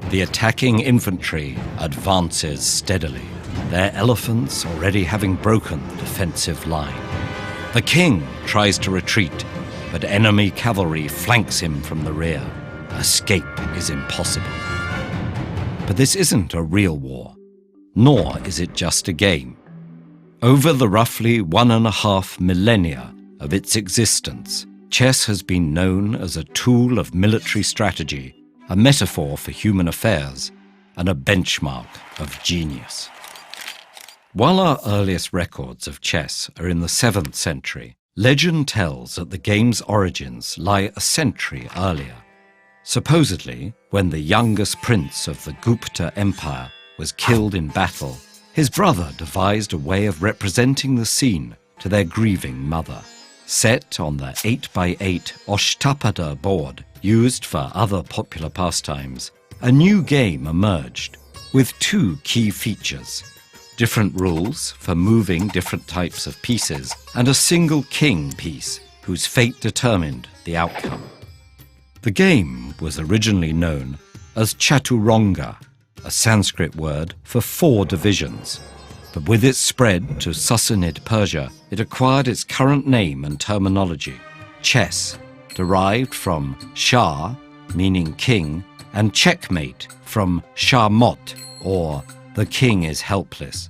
The attacking infantry advances steadily, their elephants already having broken the defensive line. The king tries to retreat, but enemy cavalry flanks him from the rear. Escape is impossible. But this isn't a real war, nor is it just a game. Over the roughly 1.5 millennia of its existence, chess has been known as a tool of military strategy, a metaphor for human affairs, and a benchmark of genius. While our earliest records of chess are in the 7th century, legend tells that the game's origins lie a century earlier. Supposedly, when the youngest prince of the Gupta Empire was killed in battle, his brother devised a way of representing the scene to their grieving mother. Set on the 8x8 Ashtapada board used for other popular pastimes, a new game emerged with 2 key features: different rules for moving different types of pieces, and a single king piece whose fate determined the outcome. The game was originally known as Chaturanga, a Sanskrit word for 4 divisions, but with its spread to Sassanid Persia, it acquired its current name and terminology, chess, derived from Shah, meaning king, and checkmate from Shahmot, or the king is helpless.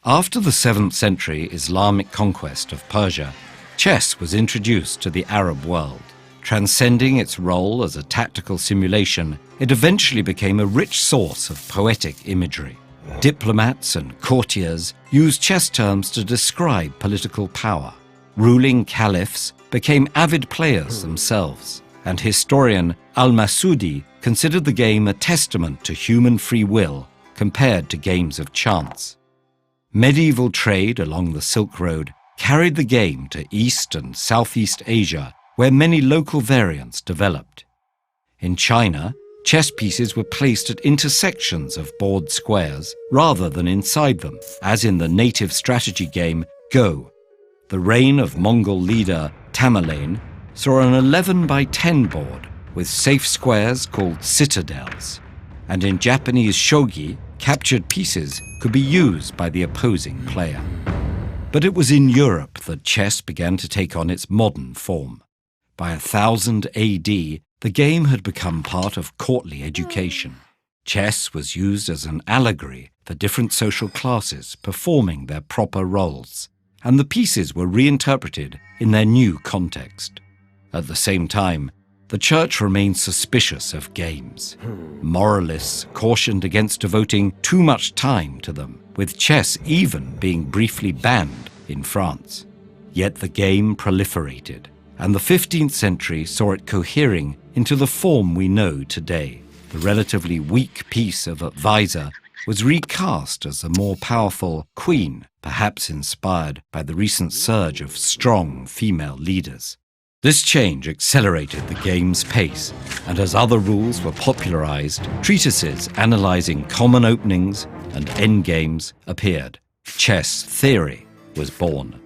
After the 7th century Islamic conquest of Persia, chess was introduced to the Arab world. Transcending its role as a tactical simulation, it eventually became a rich source of poetic imagery. Diplomats and courtiers used chess terms to describe political power. Ruling caliphs became avid players themselves, and historian Al-Masudi considered the game a testament to human free will compared to games of chance. Medieval trade along the Silk Road carried the game to East and Southeast Asia, where many local variants developed. In China, chess pieces were placed at intersections of board squares rather than inside them, as in the native strategy game Go. The reign of Mongol leader Tamerlane saw an 11x10 board with safe squares called citadels, and in Japanese shogi, captured pieces could be used by the opposing player. But it was in Europe that chess began to take on its modern form. By 1000 AD, the game had become part of courtly education. Chess was used as an allegory for different social classes performing their proper roles, and the pieces were reinterpreted in their new context. At the same time, the church remained suspicious of games. Moralists cautioned against devoting too much time to them, with chess even being briefly banned in France. Yet the game proliferated, and the 15th century saw it cohering into the form we know today. The relatively weak piece of advisor was recast as a more powerful queen, perhaps inspired by the recent surge of strong female leaders. This change accelerated the game's pace, and as other rules were popularized, treatises analyzing common openings and endgames appeared. Chess theory was born.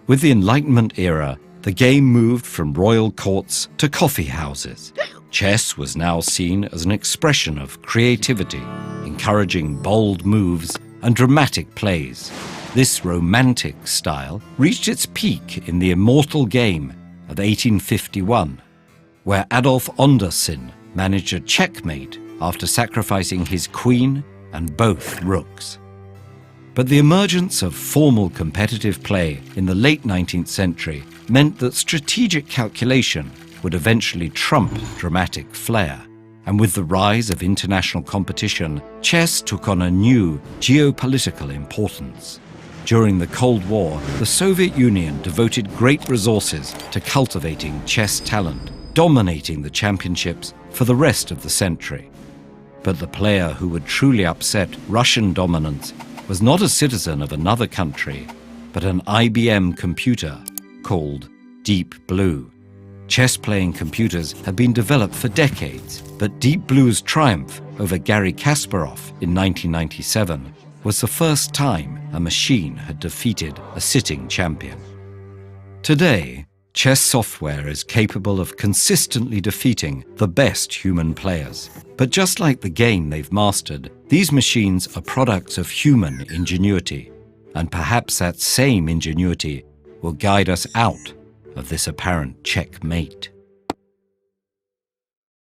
With the Enlightenment era, the game moved from royal courts to coffee houses. Chess was now seen as an expression of creativity, encouraging bold moves and dramatic plays. This romantic style reached its peak in the immortal game of 1851, where Adolf Ondersinn managed a checkmate after sacrificing his queen and both rooks. But the emergence of formal competitive play in the late 19th century meant that strategic calculation would eventually trump dramatic flair. And with the rise of international competition, chess took on a new geopolitical importance. During the Cold War, the Soviet Union devoted great resources to cultivating chess talent, dominating the championships for the rest of the century. But the player who would truly upset Russian dominance was not a citizen of another country, but an IBM computer called Deep Blue. Chess-playing computers had been developed for decades, but Deep Blue's triumph over Garry Kasparov in 1997 was the first time a machine had defeated a sitting champion. Today, chess software is capable of consistently defeating the best human players, But just like the game they've mastered, these machines are products of human ingenuity, and perhaps that same ingenuity will guide us out of this apparent checkmate.